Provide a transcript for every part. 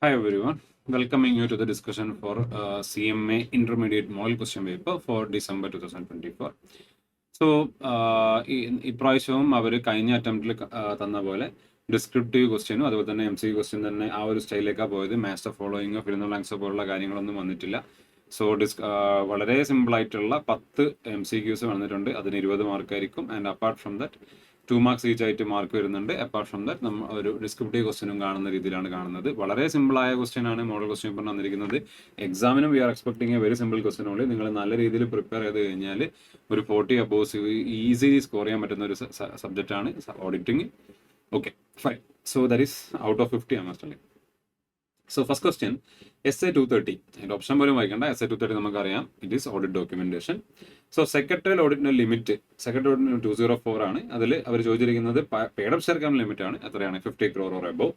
Hi everyone, welcoming you to the discussion for CMA Intermediate Model Question Paper for December 2024. So ഇപ്രാവശ്യവും അവർ കഴിഞ്ഞ അറ്റംപ്റ്റിൽ തന്ന പോലെ descriptive ക്വസ്റ്റ്യനും അതുപോലെ തന്നെ MCQ ക്വസ്റ്റ്യൻ തന്നെ ആ ഒരു സ്റ്റൈലിലേക്കാണ് പോയത്. മാച്ച് ദ ഫോളോയിങ്ങോ ഫിൽ ഇൻ ദ ബ്ലാങ്ക്സോ പോലുള്ള കാര്യങ്ങളൊന്നും വന്നിട്ടില്ല. സോ വളരെ സിമ്പിളായിട്ടുള്ള 10 MCQs വന്നിട്ടുണ്ട്. അതിന് 20 മാർക്കായിരിക്കും. And apart from that 2 marks each ആയിട്ട് മാർക്ക് വരുന്നുണ്ട്. അപ്പാർട്ട് ഫ്രം ദാറ്റ് നമ്മൾ ഒരു ഡിസ്ക്രിപ്റ്റീവ് ക്വസ്റ്റ്യനും കാണുന്ന രീതിയിലാണ് കാണുന്നത്. വളരെ സിമ്പിളായ ക്വസ്റ്റ്യൻ ആണ് മോഡൽ ക്വസ്റ്റ്യൻ പേപ്പർ വന്നിരിക്കുന്നത്. എക്സാമിനും we are expecting a very simple question only. നിങ്ങൾ നല്ല രീതിയിൽ പ്രിപ്പയർ ചെയ്ത് കഴിഞ്ഞാൽ ഒരു 40 അബോസ് ഈസിലി സ്കോർ ചെയ്യാൻ പറ്റുന്ന ഒരു സബ്ജക്റ്റ് ആണ് auditing. Okay fine. So that is out of 50 understanding. So first question SA 230. അതിൻ്റെ ഓപ്ഷൻ പോലും വായിക്കേണ്ട. SA 230 നമുക്കറിയാം, it is audit documentation. So secretarial ഓഡിറ്റിന്റെ ലിമിറ്റ് സെക്രട്ടറി ഓഡിറ്റിന് 204 ആണ്. അതിൽ അവർ ചോദിച്ചിരിക്കുന്നത് പെയ്ഡ് ഷെയർ ക്യാപിറ്റൽ ലിമിറ്റ് ആണ്. എത്രയാണ്? 50 crore ഓർ എബോവ്.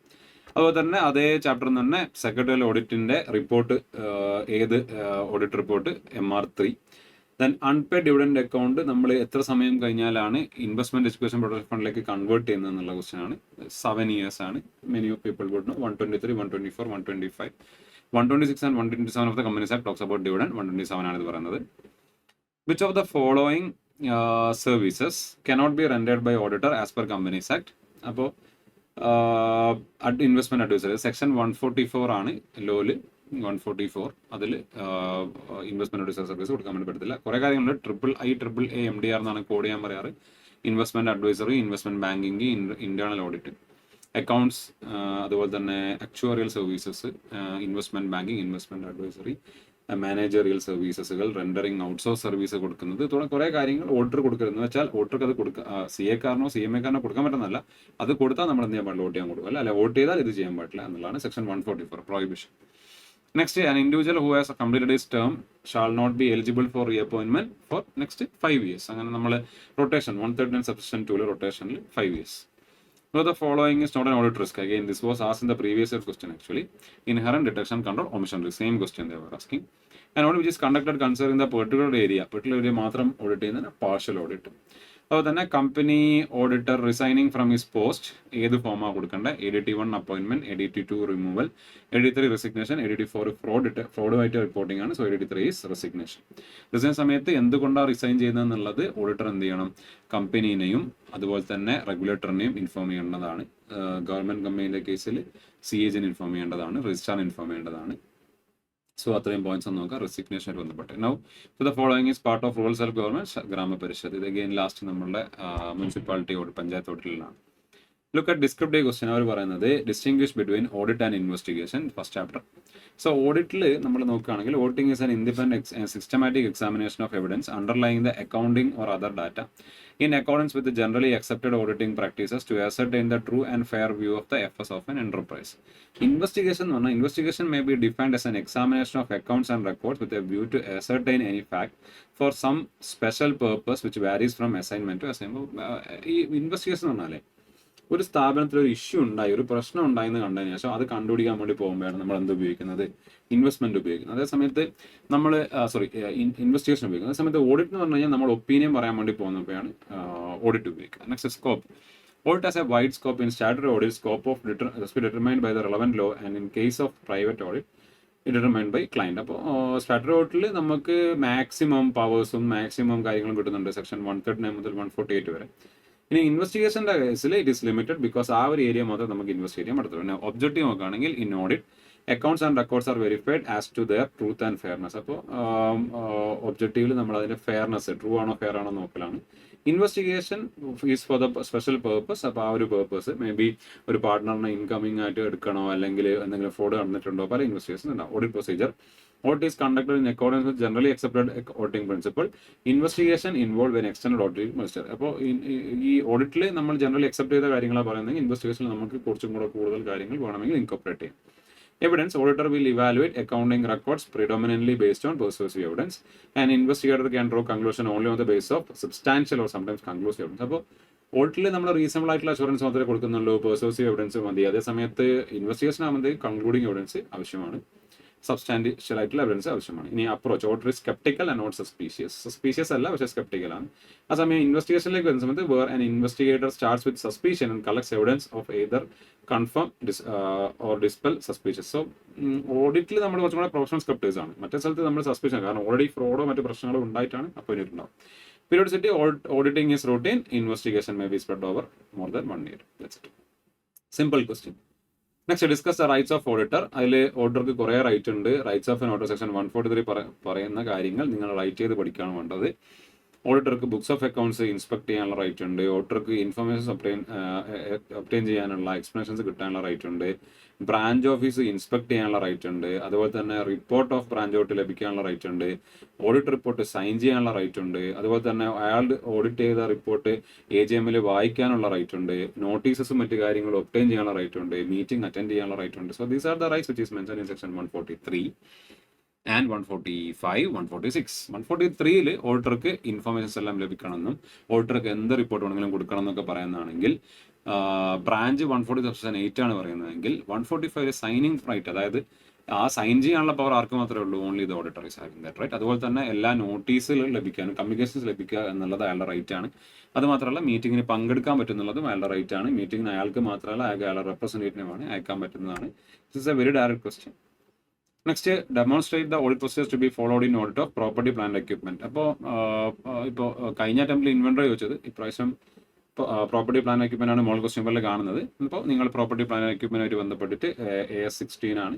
അതുപോലെ തന്നെ അതേ ചാപ്റ്ററിൽ തന്നെ സെക്രട്ടറിയൽ ഓഡിറ്റിന്റെ റിപ്പോർട്ട്, ഏത് audit report? MR3. Then unpaid dividend account നമ്മൾ എത്ര സമയം കഴിഞ്ഞാലാണ് ഇൻവെസ്റ്റ്മെന്റ് എഡ്യൂക്കേഷൻ പ്രൊട്ടക്ഷൻ ഫണ്ടിലേക്ക് കൺവേർട്ട് ചെയ്യുന്നത് എന്നുള്ള ക്വസ്റ്റൻ ആണ്. 7 years ആണ്. Many of people would know. 123, 124, 125, 126 and 127 of the companies act talks about dividend. 127 ആണ് ഇത് പറയുന്നത്. Which of the following services cannot be rendered by auditor as per companies act? അപ്പോൾ investment advisory section 144 ആണ് ലോയില്. 144 അതിൽ investment advisory service കൊടുക്കാൻ വേണ്ടി പറ്റത്തില്ല. കുറേ കാര്യങ്ങളുണ്ട്. AAA MDR എന്നാണ് കോഡ് ചെയ്യാൻ പറയാറ്. Investment advisory, investment banking, internal audit, accounts, അതുപോലെ തന്നെ actuarial services, investment banking, investment advisory, managerial സർവീസസുകൾ, റെൻഡറിങ് ഔട്ട്സോഴ്സ് സർവീസ് കൊടുക്കുന്നത്, തുടങ്ങിയ കുറേ കാര്യങ്ങൾ ഓർഡർ കൊടുക്കുന്നത്. വെച്ചാൽ ഓർഡർക്ക് അത് കൊടുക്കുക, CA-കാരനോ CMA-കാരനോ കൊടുക്കാൻ പറ്റുന്നതല്ല. അത് കൊടുത്താൽ നമ്മൾ എന്ത് ചെയ്യാൻ പാടില്ല? വോട്ട് ചെയ്യാൻ കൊടുക്കുക അല്ല വോട്ട് ചെയ്താൽ ഇത് ചെയ്യാൻ പാടില്ല എന്നുള്ളതാണ് section 144 prohibition. Next, an individual who has completed his term shall not be eligible for reappointment for next 5 years. അങ്ങനെ നമ്മൾ rotation 139 subsection 2 റൊട്ടേഷനിൽ 5 years. So the following is not an audit risk. Again, this was asked in the previous year question actually. Inherent detection, control, omission risk. Same question they were asking. An audit which is conducted concerning the particular area മാത്രം audit ചെയ്യുന്നതിന് partial audit. അതുപോലെ തന്നെ company auditor resigning from his post ഏത് ഫോമാണ് കൊടുക്കേണ്ടത്? ADT1 അപ്പോയിൻമെന്റ്, ADT2 removal, ADT3 resignation, ADT4 ഫ്രോഡുമായിട്ട് reporting ആണ്. So ADT3 is resignation. Resign സമയത്ത് എന്തുകൊണ്ടാണ് റിസൈൻ ചെയ്യുന്നതെന്നുള്ളത് ഓഡിറ്റർ എന്ത് ചെയ്യണം? കമ്പനീനെയും അതുപോലെ തന്നെ റെഗുലേറ്ററിനെയും ഇൻഫോം ചെയ്യേണ്ടതാണ്. ഗവൺമെന്റ് കമ്പനീൻ്റെ കേസിൽ CAG ഇൻഫോം ചെയ്യേണ്ടതാണ്, രജിസ്ട്രാറിനെ ഇൻഫോം ചെയ്യേണ്ടതാണ്. സോ അത്രയും പോയിന്റ്സ് ഒന്ന് നോക്കാം റെസിഗ്നേഷനായിട്ട് ബന്ധപ്പെട്ട്. Now so the following is part of rural self government ഗ്രാമപരിഷത്ത്. ഇത് അഗെയിൻ ലാസ്റ്റ് നമ്മളുടെ മുനിസിപ്പാലിറ്റി പഞ്ചായത്ത് ഓഡിറ്റിലാണ്. Look at descriptive question. അവർ പറയുന്നത് distinguish between audit and investigation, first chapter. So ഓഡിറ്റിൽ നമ്മൾ നോക്കുകയാണെങ്കിൽ auditing is an independent systematic examination of evidence underlying the accounting or other data in accordance with the generally accepted auditing practices to ascertain the true and fair view of the FS of an enterprise. Investigation may be defined as an examination of accounts and records with a view to ascertain any fact for some special purpose which varies from assignment to assignment. Investigation പറഞ്ഞാലേ ഒരു സ്ഥാപനത്തിൽ ഒരു issue ഉണ്ടായി, ഒരു പ്രശ്നം ഉണ്ടായെന്ന് കണ്ടതിന് ശേഷം അത് കണ്ടുപിടിക്കാൻ വേണ്ടി പോകുമ്പോഴാണ് നമ്മൾ എന്ത് ഉപയോഗിക്കുന്നത്? ഇൻവെസ്റ്റ്മെന്റ് ഉപയോഗിക്കുന്നത്. അതേസമയത്ത് നമ്മൾ ഇൻവെസ്റ്റിഗേഷൻ ഉപയോഗിക്കുന്നത്. അതേസമയത്ത് ഓഡിറ്റ് എന്ന് പറഞ്ഞു കഴിഞ്ഞാൽ നമ്മൾ ഒപ്പീനിയൻ പറയാൻ വേണ്ടി പോകുന്നപ്പോഴാണ് ഓഡിറ്റ് ഉപയോഗിക്കുക. Next scope. Audit has a wide scope. In statutory audit, scope of determined by the relevant law, and in case of private audit, determined by client. അപ്പോൾ സ്റ്റാറ്റുട്ടറി ഓഡിറ്റിൽ നമുക്ക് മാക്സിമം പവേഴ്സും മാക്സിമം കാര്യങ്ങളും കിട്ടുന്നുണ്ട് section 139 മുതൽ 148 വരെ. ഇനി ഇൻവെസ്റ്റിഗേഷൻ്റെ കേസിൽ it is limited because ആ ഒരു ഏരിയ മാത്രം നമുക്ക് ഇൻവെസ്റ്റ് ചെയ്യാൻ പറ്റത്തുള്ളൂ. പിന്നെ ഒബ്ജക്റ്റീവ് നോക്കുകയാണെങ്കിൽ in audit accounts and records are verified as to their truth and fairness. അപ്പോൾ ഒബ്ജക്റ്റീവിൽ നമ്മൾ അതിൻ്റെ ഫെയർനെസ് ട്രൂ ആണോ ഫെയർ ആണോ നോക്കലാണ്. Investigation is for the special purpose. അപ്പോൾ ആ ഒരു പേർപ്പസ് മേ ബി ഒരു പാർട്ട്ണറിനെ ഇൻകമിംഗ് ആയിട്ട് എടുക്കണോ അല്ലെങ്കിൽ എന്തെങ്കിലും ഫ്രോഡ് നടന്നിട്ടുണ്ടോ, പല ഇൻവെസ്റ്റിഗേഷൻ ഉണ്ടാവും. Audit procedure. Audit is conducted in accordance with generally accepted auditing principle. Investigation involved when external auditing must. അപ്പോൾ ഈ ഓഡിറ്റിൽ നമ്മൾ ജനറലി അക്സെപ്റ്റ് ചെയ്ത കാര്യങ്ങളാണ് പറയുന്നത്. ഇൻവെസ്റ്റിഗേഷനിൽ നമുക്ക് കുറച്ചും കൂടെ കൂടുതൽ കാര്യങ്ങൾ വേണമെങ്കിൽ ഇൻകോപ്പറേറ്റ് ചെയ്യാം. Evidence. Auditor will evaluate accounting records predominantly based on persuasive evidence. An investigator can draw conclusion only on the basis of substantial or sometimes conclusive evidence. അപ്പോൾ ഓഡിറ്റിൽ നമ്മൾ റീസണബിൾ ആയിട്ടുള്ള അഷുറൻസ് മാത്രമേ കൊടുക്കുന്നുള്ളൂ, പെർസൂസീവ് എവിഡൻസ് മതി. അതേസമയത്ത് ഇൻവെസ്റ്റിഗേഷൻ ആകുമ്പോൾ concluding evidence ആവശ്യമാണ്. Substantial ആയിട്ടുള്ള എവിഡൻസ് ആവശ്യമാണ്. ഇനി approach, auditor is sceptical and not suspicious. Suspicious അല്ല, പക്ഷേ സ്കെപ്റ്റിക്കൽ ആണ്. ആ സമയം ഇൻവെസ്റ്റിഗേഷനിലേക്ക് വരുന്ന സമയത്ത് where an investigator starts with suspicion and collects evidence of either confirm or dispel suspicious. So ഓഡിറ്റിൽ നമ്മൾ കുറച്ചും കൂടെ പ്രൊഫഷണൽ സ്കെപ്റ്റേഴ്സ് ആണ്. മറ്റേ സ്ഥലത്ത് നമ്മൾ സസ്പീഷൻ, കാരണം ഓൾറെഡി ഫ്രോഡോ മറ്റു പ്രശ്നങ്ങളോ ഉണ്ടായിട്ടാണ് അപ്പോയിന്റ് ഉണ്ടാവും. Periodicity, auditing is routine. Investigation may be spread over more than 1 year. That's it. Simple question. Next, discuss the rights of auditor. അതിൽ ഓഡിറ്റർക്ക് കുറേ റൈറ്റ് ഉണ്ട്. Rights of an auditor section 143 പറയുന്ന കാര്യങ്ങൾ നിങ്ങൾ റൈറ്റ് ചെയ്ത് പഠിക്കുകയാണ് വേണ്ടത്. ഓഡിറ്റർക്ക് ബുക്സ് ഓഫ് അക്കൗണ്ട്സ് ഇൻസ്പെക്ട് ചെയ്യാനുള്ള റൈറ്റ് ഉണ്ട്. ഓഡിറ്റർക്ക് ഇൻഫർമേഷൻസ് ഒബ്റ്റെയിൻ ചെയ്യാനുള്ള എക്സ്പ്ലനേഷൻസ് കിട്ടാനുള്ള റൈറ്റ് ഉണ്ട്. ബ്രാഞ്ച് ഓഫീസ് ഇൻസ്പെക്ട് ചെയ്യാനുള്ള റൈറ്റ് ഉണ്ട്. അതുപോലെ തന്നെ റിപ്പോർട്ട് ഓഫ് ബ്രാഞ്ച് ഔട്ട് ലഭിക്കാനുള്ള റൈറ്റ് ഉണ്ട്. ഓഡിറ്റ് റിപ്പോർട്ട് സൈൻ ചെയ്യാനുള്ള റൈറ്റ് ഉണ്ട്. അതുപോലെ തന്നെ അയാൾ ഓഡിറ്റ് ചെയ്ത റിപ്പോർട്ട് AGM വായിക്കാനുള്ള റൈറ്റ് ഉണ്ട്. നോട്ടീസസും മറ്റു കാര്യങ്ങളും ഒബ്റ്റെയിൻ ചെയ്യാനുള്ള റൈറ്റ് ഉണ്ട്. മീറ്റിംഗ് അറ്റൻഡ് ചെയ്യാനുള്ള റൈറ്റ് ഉണ്ട്. So these are the rights which is mention in section 143 and 145, 146. 143-ൽ ഓഡിറ്റർക്ക് ഇൻഫർമേഷൻസ് എല്ലാം ലഭിക്കണമെന്നും ഓഡിറ്റർക്ക് എന്ത് റിപ്പോർട്ട് വേണമെങ്കിലും കൊടുക്കണം എന്നൊക്കെ പറയുന്നതാണെങ്കിൽ, ബ്രാഞ്ച് 140 ആണ് പറയുന്നതെങ്കിൽ 145 സൈനിങ് റൈറ്റ്, അതായത് ആ സൈൻ ചെയ്യാനുള്ള പവർ ആർക്ക് മാത്രമേ ഉള്ളൂ, only the auditor is having that right. അതുപോലെ തന്നെ എല്ലാ നോട്ടീസുകൾ ലഭിക്കാനും കമ്മ്യൂണിക്കേഷൻസ് ലഭിക്കുക എന്നുള്ളത് അയാളുടെ റൈറ്റ് ആണ്. അത് മാത്രമല്ല മീറ്റിങ്ങിന് പങ്കെടുക്കാൻ പറ്റുന്നുള്ളതും അയാളുടെ റൈറ്റ് ആണ്. മീറ്റിങ്ങിന് അയാൾക്ക് മാത്രമല്ല അയാളുടെ റെപ്രസെൻറ്റേറ്റീവിനുമാണ് അയക്കാൻ പറ്റുന്നതാണ്. This is a very direct question. Next, demonstrate the audit procedures to be followed in audit of property plant equipment. അപ്പോൾ കഴിഞ്ഞ അറ്റംപ്റ്റിൽ ഇൻവെന്ററി ചോദിച്ചത്, ഇപ്രാവശ്യം പ്രോപ്പർട്ടി പ്ലാൻ എക്യുപ്മെന്റ് ആണ് മോൾ ക്വസ്റ്റ്യൻ പേപ്പറിൽ കാണുന്നത്. അപ്പോൾ നിങ്ങൾ പ്രോപ്പർട്ടി പ്ലാൻ എക്യുപ്മെന്റുമായിട്ട് ബന്ധപ്പെട്ടിട്ട് AS16 ആണ്,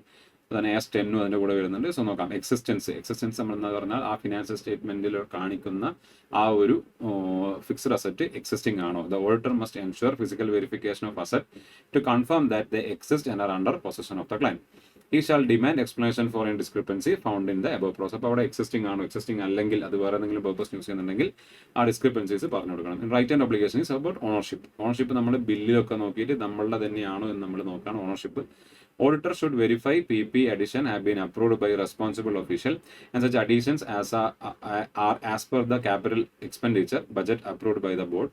തന്നെ AS10 അതിൻ്റെ കൂടെ വരുന്നുണ്ട്. സോ നോക്കാം. എക്സിസ്റ്റൻസ് നമ്മൾ എന്ന് പറഞ്ഞാൽ ആ ഫിനാൻഷ്യൽ സ്റ്റേറ്റ്മെന്റിൽ കാണിക്കുന്ന ആ ഒരു ഫിക്സ്ഡ് അസറ്റ് എക്സിസ്റ്റിംഗ് ആണോ. The auditor must ensure physical verification of asset to confirm that the exist and are under possession of the client. He shall demand explanation for any discrepancy found in the above process. അപ്പോൾ അവിടെ existing ആണോ, existing അല്ലെങ്കിൽ അത് വേറെ എന്തെങ്കിലും purpose use ചെയ്യുന്നുണ്ടെങ്കിൽ ആ discrepancies പറഞ്ഞു കൊടുക്കണം. Right and obligation is about ownership. Ownership നമ്മൾ ബില്ലിലൊക്കെ നോക്കിയിട്ട് നമ്മളുടെ തന്നെയാണോ എന്ന് നമ്മൾ നോക്കണം ownership. Auditor should verify PP addition have been approved by responsible official and such additions are as per the capital expenditure budget approved by the board.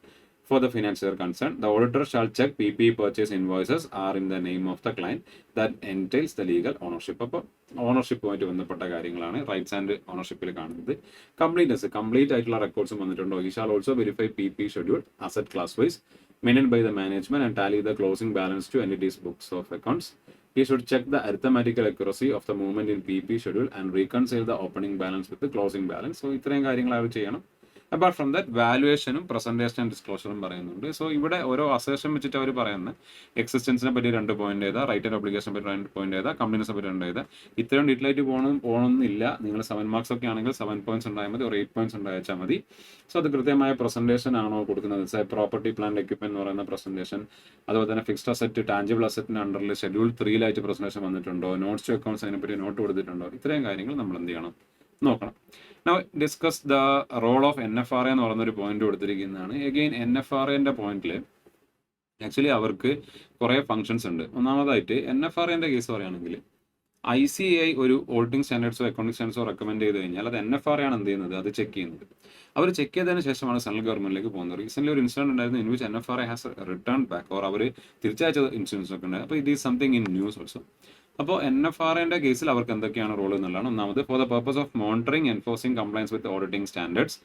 For the financier concerned, the auditor shall check PP purchase invoices are in the name of the client that entails the legal ownership. അപ്പോൾ ഓണർഷിപ്പുമായിട്ട് ബന്ധപ്പെട്ട കാര്യങ്ങളാണ് rights and ഓണർഷിപ്പിൽ കാണുന്നത്. Complete ആയിട്ടുള്ള റെക്കോർഡ്സും വന്നിട്ടുണ്ടോ. ഈ shall also verify PP schedule asset class vice maintained by the management and tally the closing balance to entities books of accounts. He should check the arithmetical accuracy of the movement in PP schedule and reconcile the opening balance with the closing balance. So ഇത്രയും കാര്യങ്ങൾ അവർ ചെയ്യണം. Apart from that വാലുവേഷനും പ്രസന്റേഷനും ഡിസ്ക്ലോഷറും പറയുന്നുണ്ട്. So ഇവിടെ ഓരോ assertion വെച്ചിട്ട് അവർ പറയുന്നത് എക്സിസ്റ്റൻസിനെ പറ്റി 2 point ചെയ്താൽ, റൈറ്റ് ആൻഡ് ഒബ്ലിഗേഷനെ പറ്റി 2 പോയിന്റ് ചെയ്താൽ, കമ്പനീസിനെ പറ്റി 2 ചെയ്താൽ. ഇത്രയും ഡീറ്റെയിൽ ആയിട്ട് പോകണമെന്നില്ല. നിങ്ങൾ 7 മാർക്സ് ഒക്കെ ആണെങ്കിൽ 7 പോയിന്റ്സ് ഉണ്ടായാൽ മതി, ഒരു 8 പോയിന്റ്സ് ഉണ്ടായാൽ മതി. സോ അത് കൃത്യമായ പ്രസന്റേഷൻ ആണോ കൊടുക്കുന്നത്, പ്രോപ്പർട്ടി പ്ലാൻ എക്യുപ്മെന്റ് എന്ന് പറയുന്ന പ്രസന്റേഷൻ, അതുപോലെ തന്നെ ഫിക്സ്ഡ് അസറ്റ് ടാഞ്ചിബിൾ അസറ്റിന്റെ അണ്ടറിൽ ഷെഡ്യൂൾ 3-ലായിട്ട് പ്രസന്റേഷൻ വന്നിട്ടുണ്ടോ, നോട്ട്സ് ടു അക്കൗണ്ട്സ് അതിനെപ്പറ്റി നോട്ട് കൊടുത്തിട്ടുണ്ടോ, ഇത്രയും കാര്യങ്ങൾ നമ്മൾ എന്ത് ചെയ്യണം, നോക്കണം. Now discuss the role of NFRA എന്ന് പറയുന്നൊരു പോയിന്റ് കൊടുത്തിരിക്കുന്നതാണ്. എഗെയിൻ NFRAന്റെ പോയിന്റിൽ ആക്ച്വലി അവർക്ക് കുറേ ഫങ്ഷൻസ് ഉണ്ട്. ഒന്നാമതായിട്ട് NFRAന്റെ കേസ് പറയുകയാണെങ്കിൽ ICAI ഒരു ഓഡിറ്റിംഗ് സ്റ്റാൻഡേർഡ്സോ അക്കൗണ്ടിംഗ് സ്റ്റാൻഡേർഡ്സോ റെക്കമെൻഡ് ചെയ്ത് കഴിഞ്ഞാൽ അത് NFRA ആണ് എന്ത് ചെയ്യുന്നത്, അത് ചെക്ക് ചെയ്യുന്നത്. അവർ ചെക്ക് ചെയ്തതിന് ശേഷമാണ് സെൻട്രൽ ഗവൺമെന്റിലേക്ക് പോകുന്നത്. റീസെന്റ് ഒരു ഇൻസിഡന്റ് ഉണ്ടായിരുന്നു in which NFRA has return back or അവർ തിരിച്ചയച്ച ഇൻസിഡൻസ് ഒക്കെ ഉണ്ട്. അപ്പോൾ ഇത് is something in news also. അപ്പോൾ NFRAന്റെ കേസിൽ അവർക്ക് എന്തൊക്കെയാണ് റോൾ എന്നുള്ളതാണ്. ഒന്നാമത്, for the purpose of monitoring enforcing compliance with auditing standards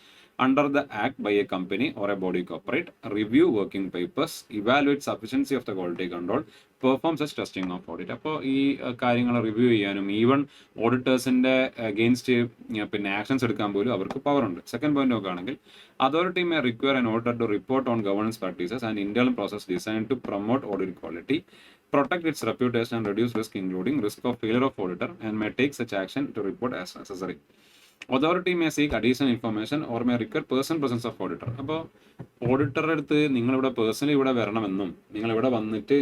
under the act by a company or a body corporate, review working papers, evaluate sufficiency of the quality control, perform such testing of audit. അപ്പോൾ ഈ കാര്യങ്ങൾ review ചെയ്യാനും even ഓഡിറ്റേഴ്സിന്റെ against പിന്നെ actions എടുക്കാൻ പോലും അവർക്ക് power ഉണ്ട്. സെക്കൻഡ് പോയിന്റ് നോക്കുകയാണെങ്കിൽ, authority may require an auditor to report on governance practices and internal process design to promote audit quality, protect its reputation and reduce risk including risk of failure of auditor, and may take such action to report as necessary. Authority may seek additional information or may require person presence of auditor. അപ്പോൾ ഓഡിറ്ററുടെ അടുത്ത് നിങ്ങളിവിടെ personally ഇവിടെ വരണമെന്നും നിങ്ങളിവിടെ വന്നിട്ട്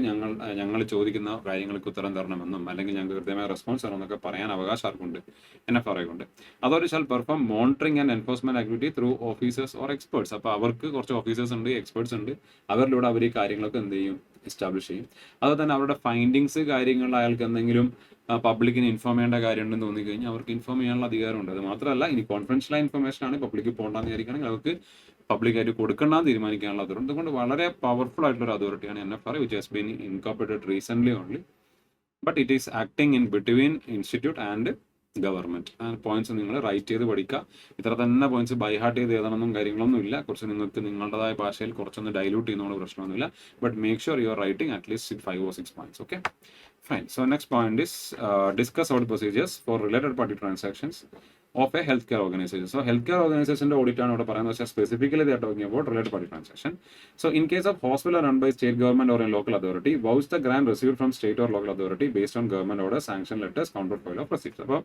ഞങ്ങൾ ചോദിക്കുന്ന കാര്യങ്ങൾക്ക് ഉത്തരം തരണമെന്നും അല്ലെങ്കിൽ ഞങ്ങൾക്ക് കൃത്യമായ റെസ്പോൺസ് തരണമെന്നൊക്കെ പറയാൻ അവകാശം ആർക്കുണ്ട്, NFRA കൊണ്ട്. അതോടെ shall perform monitoring and enforcement activity through officers or experts. അപ്പോൾ അവർക്ക് കുറച്ച് ഓഫീസേഴ്സ് ഉണ്ട്, എക്സ്പേർട്സ് ഉണ്ട്, അവരിലൂടെ അവർ ഈ കാര്യങ്ങളൊക്കെ എന്ത് ചെയ്യും, എസ്റ്റാബ്ലിഷ് ചെയ്യും. അതുപോലെ തന്നെ അവരുടെ ഫൈൻഡിങ്സ് കാര്യങ്ങൾ അയാൾക്ക് എന്തെങ്കിലും പബ്ലിക്കിന് ഇൻഫോം ചെയ്യേണ്ട കാര്യം ഉണ്ടെന്ന് തോന്നിക്കഴിഞ്ഞാൽ അവർക്ക് ഇൻഫോം ചെയ്യാനുള്ള അധികാരമുണ്ട്. അത് മാത്രമല്ല, ഇനി കോൺഫിഡൻഷ്യൽ ഇൻഫർമേഷൻ ആണ് പബ്ലിക്ക് പോകണ്ടെന്ന് വിചാരിക്കുകയാണെങ്കിൽ അവർക്ക് പബ്ലിക്കായിട്ട് കൊടുക്കണമെന്ന് തീരുമാനിക്കാനുള്ള അതോറിറ്റി. അതുകൊണ്ട് വളരെ പവർഫുൾ ആയിട്ടുള്ള ഒരു അതോറിറ്റിയാണ് NFRA, which has been incorporated recent only. But it is acting in between institute and government. ആ പോയിന്റ്സ് നിങ്ങൾ റൈറ്റ് ചെയ്ത് പഠിക്കുക. ഇത്ര തന്നെ പോയിന്റ്സ് ബൈ ഹാർട്ട് ചെയ്ത് എഴുതണമെന്നും കാര്യങ്ങളൊന്നും ഇല്ല. കുറച്ച് നിങ്ങൾക്ക് നിങ്ങളുടേതായ ഭാഷയിൽ കുറച്ചൊന്ന് ഡൈലൂട്ട് ചെയ്യുന്നതുകൊണ്ട് പ്രശ്നമൊന്നുമില്ല. But make sure you are writing at least 5 or 6 points. Okay, fine. So next point is discuss audit procedures for related party transactions of a healthcare organization. So healthcare organization audit ആണ് ഇവിടെ പറയുന്നത്. പക്ഷേ specifically they are talking about related party transaction. So in case of hospital run by state government or a local authority, vouch the grant received from state or local authority based on government orders, sanction letters, counterfoil of receipts. അപ്പോൾ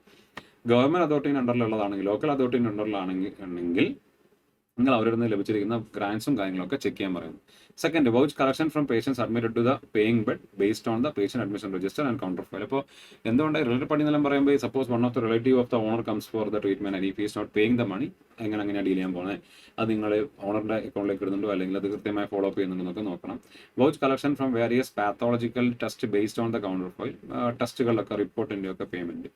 government അതോറിറ്റിന് അണ്ടറിലുള്ളതാണെങ്കിൽ, local അതോറിറ്റിന് അണ്ടറിലാണെങ്കിൽ നിങ്ങൾ അവരുടെ നിന്ന് ലഭിച്ചിരിക്കുന്ന ഗ്രാൻസും കാര്യങ്ങളൊക്കെ ചെക്ക് ചെയ്യാൻ പറയുന്നു. Second, vouch collection from patients admitted to the paying bed based on the patient admission register and counterfoil. അപ്പോൾ എന്തുകൊണ്ട് റിലേറ്റഡ് പാർട്ടി എന്നെല്ലാം പറയുമ്പോൾ suppose one of the relative of the owner comes for the treatment and if is not paying the money, അങ്ങനെയാണ് deal ചെയ്യാൻ പോകുന്നത്. അത് നിങ്ങൾ ഓണറിന്റെ അക്കൗണ്ടിലേക്ക് ഇടുന്നുണ്ടോ അല്ലെങ്കിൽ അത് കൃത്യമായി ഫോളോ അപ്പ് ചെയ്യുന്നുണ്ടെന്നൊക്കെ നോക്കണം. Vouch collection from various pathological test based on the counter file, ടെസ്റ്റുകളിലൊക്കെ റിപ്പോർട്ടിന്റെ ഒക്കെ payment.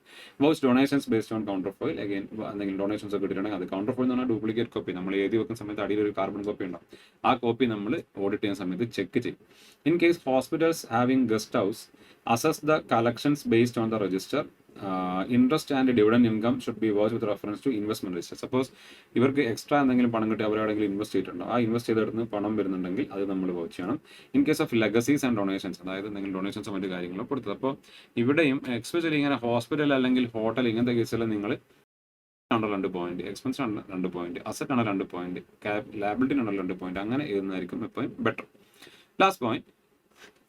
Vouch donations based on counter file, again എന്തെങ്കിലും ഡൊണേഷൻസ് ഒക്കെ ഇട്ടിട്ടുണ്ടെങ്കിൽ അത് കൗണ്ടർ ഫയൽ എന്ന് പറഞ്ഞാൽ ഡ്യൂപ്ലിക്കേറ്റ് കോപ്പി, നമ്മൾ എഴുതി വെക്കുന്ന സമയത്ത് അടിയിൽ ഒരു കാർബൺ കോപ്പി ഉണ്ടാവും. ആ കോപ്പി നമ്മൾ ഓഡിറ്റ് ചെയ്യുന്ന സമയത്ത് ചെക്ക് ചെയ്യും. In case hospitals having guest house, assess the collections based on the register. Interest and dividend income should be vouch with reference to investment register. Suppose ഇവർക്ക് extra എന്തെങ്കിലും പണം കിട്ടി അവരെവിടെയെങ്കിലും ഇൻവെസ്റ്റ് ചെയ്തിട്ടുണ്ടോ, ആ ഇൻവെസ്റ്റ് ചെയ്തെടുത്ത് പണം വരുന്നുണ്ടെങ്കിൽ അത് നമ്മൾ വാച്ച് ചെയ്യണം. In case of legacies and donations, അതായത് എന്തെങ്കിലും ഡൊണേഷൻസ് മറ്റു കാര്യങ്ങളോ കൊടുത്തത്. അപ്പോൾ ഇവിടെയും എക്സ്പെഷ്യലി ഇങ്ങനെ ഹോസ്പിറ്റൽ അല്ലെങ്കിൽ ഹോട്ടൽ ഇങ്ങനത്തെ കേസിൽ നിങ്ങൾ 2 പോയിന്റ്, എക്സ്പെൻസ് 2 പോയിന്റ്, അസറ്റ് ആണ് 2 പോയിന്റ്, ലാബിലിറ്റി 2 പോയിന്റ്, അങ്ങനെ എഴുതുന്നതായിരിക്കും എപ്പോഴും better. Last point,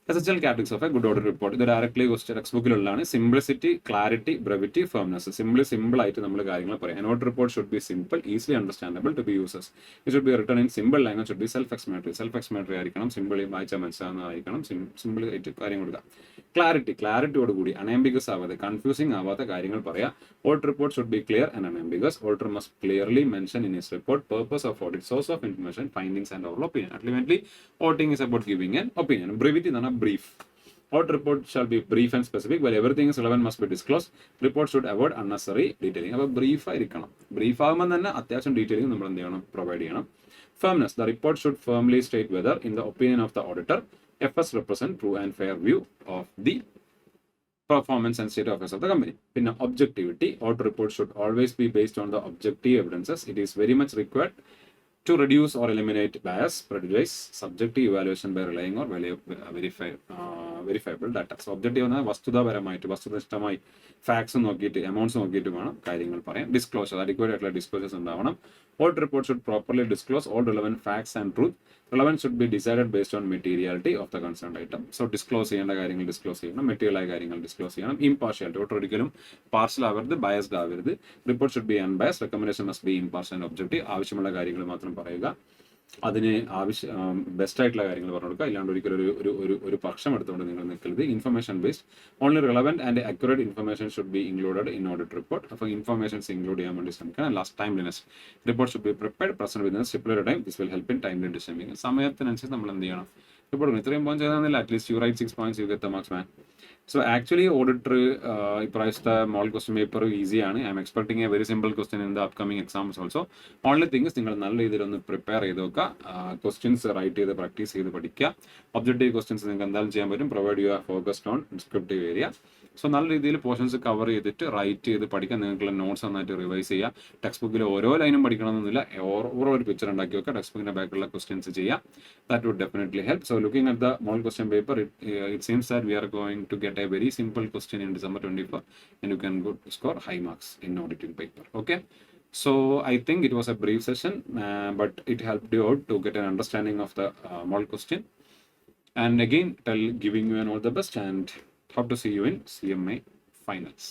essential characteristics of a good audit report. ഇത് ഡയറക്ട്ലി ക്വസ്റ്റ്യൻ ടെക്സ്റ്റ് ബുക്കിലുള്ളതാണ്. Simplicity, clarity, brevity, firmness. Simple ആയിട്ട് നമ്മൾ കാര്യങ്ങൾ പറയാം. An audit report should be simple, easily understandable to the users. It should be written in simple language, should be self-explanatory ആയിരിക്കണം, simple വായിച്ചാൽ മനസ്സിലാവുന്നതായിരിക്കണം, simple ആയിട്ട് കാര്യം കൊടുക്കുക. ക്ലാരിറ്റിയോട് കൂടി അൺആംബിഗസ് ആവാതെ, കൺഫ്യൂസിംഗ് ആവാത്ത കാര്യങ്ങൾ പറയാം. Audit report should be clear and unambiguous. Auditor must clearly mention in his report purpose of audit, source of information, findings and overall opinion. Ultimately, auditing is about giving an opinion. Brevity എന്ന് പറഞ്ഞാൽ brief. Audit report shall be brief and specific. While everything is relevant must be disclosed. Report should avoid unnecessary detailing. അപ്പോൾ brief ആയിരിക്കണം. Brief ആകുമ്പോൾ തന്നെ അത്യാവശ്യം detailing നമ്മൾ എന്ത് ചെയ്യണം, പ്രൊവൈഡ് ചെയ്യണം. Firmness. The report should firmly state whether, in the opinion of the auditor, FS represent true and fair view of the performance and state of affairs of the company. Pinna objectivity. Audit report should always be based on the objective evidences. It is very much required to reduce or eliminate bias, prejudice, subjective evaluation by relying on verifiable data. So objective എന്നാൽ വസ്തുതാപരമായിട്ട്, വസ്തുനിഷ്ഠമായി facts നോക്കിയിട്ട് amounts നോക്കിയിട്ട് വേണം കാര്യങ്ങൾ പറയാം. Disclosure, adequate ആയിട്ടുള്ള disclosures ഉണ്ടാവണം. Audit report should properly disclose all relevant facts and truth. Relevance should be decided based on materiality of the concerned item. So disclose ചെയ്യേണ്ട കാര്യങ്ങൾ ഡിസ്ക്ലോസ് ചെയ്യണം, മെറ്റീരിയൽ ആയ കാര്യങ്ങൾ ഡിസ്ക്ലോസ് ചെയ്യണം. ഇംപാർഷ്യാലിറ്റി, ഒരിക്കലും പാർഷ്യൽ ആവരുത്, ബയസ്ഡ് ആവരുത്. Report should B unbiased. Recommendation must be impartial and objective. ആവശ്യമുള്ള കാര്യങ്ങൾ മാത്രം പറയുക, അതിന് ബെസ്റ്റ് ആയിട്ടുള്ള കാര്യങ്ങൾ പറഞ്ഞു കൊടുക്കുക. ഇല്ലാണ്ട് ഒരിക്കലും ഒരു പക്ഷം എടുത്തുകൊണ്ട് നിങ്ങൾ നിൽക്കരുത്. Information based. Only relevant and accurate information should be included in audit report. അപ്പോൾ ഇൻഫർമേഷൻസ് ഇൻക്ലൂഡ് ചെയ്യാൻ വേണ്ടി ശ്രമിക്കണം. Last, timeliness. Report should be prepared present within stipulated time. This will help in timely decision making. സമയത്തിനനുസരിച്ച് നമ്മൾ എന്ത് ചെയ്യണം, report ഇത്രയും point ചെയ്താൽ at least you write 6 points, you get the marks man. So actually auditor ഇപ്രാവശ്യത്തെ model question paper ഈസിയാണ്. I'm expecting a very simple question in the upcoming exams also. Only thing is നിങ്ങൾ നല്ല രീതിയിൽ ഒന്ന് prepare ചെയ്ത് നോക്കുക, questions right ചെയ്ത് practice ചെയ്ത് പഠിക്കുക. ഒബ്ജക്റ്റീവ് ക്വസ്റ്റ്യൻസ് നിങ്ങൾക്ക് എന്തായാലും ചെയ്യാൻ പറ്റും, provide you are focused on descriptive area. So നല്ല രീതിയിൽ പോർഷൻസ് കവർ ചെയ്തിട്ട് റൈറ്റ് ചെയ്ത് പഠിക്കാൻ, നിങ്ങൾക്കുള്ള നോട്ട്സ് നന്നായിട്ട് റിവൈസ് ചെയ്യുക. ടെക്സ്റ്റ് ബുക്കിൽ ഓരോ ലൈനും പഠിക്കണമെന്നില്ല, ഓരോ ഒരു പിക്ചർ ഉണ്ടാക്കി വെക്കുക, ടെക്സ്റ്റ് ബുക്കിന്റെ ബാക്കിലുള്ള ക്വസ്റ്റ്യൻസ് ചെയ്യുക. That would definitely help. So looking at the model question paper, it seems that we are going to get a very simple question in December 24 and you can go score high marks in auditing paper. Okay, so I think it was a brief session, but it helped you out to get an understanding of the model question. And again, giving you all the best and hope to see you in CMA finals.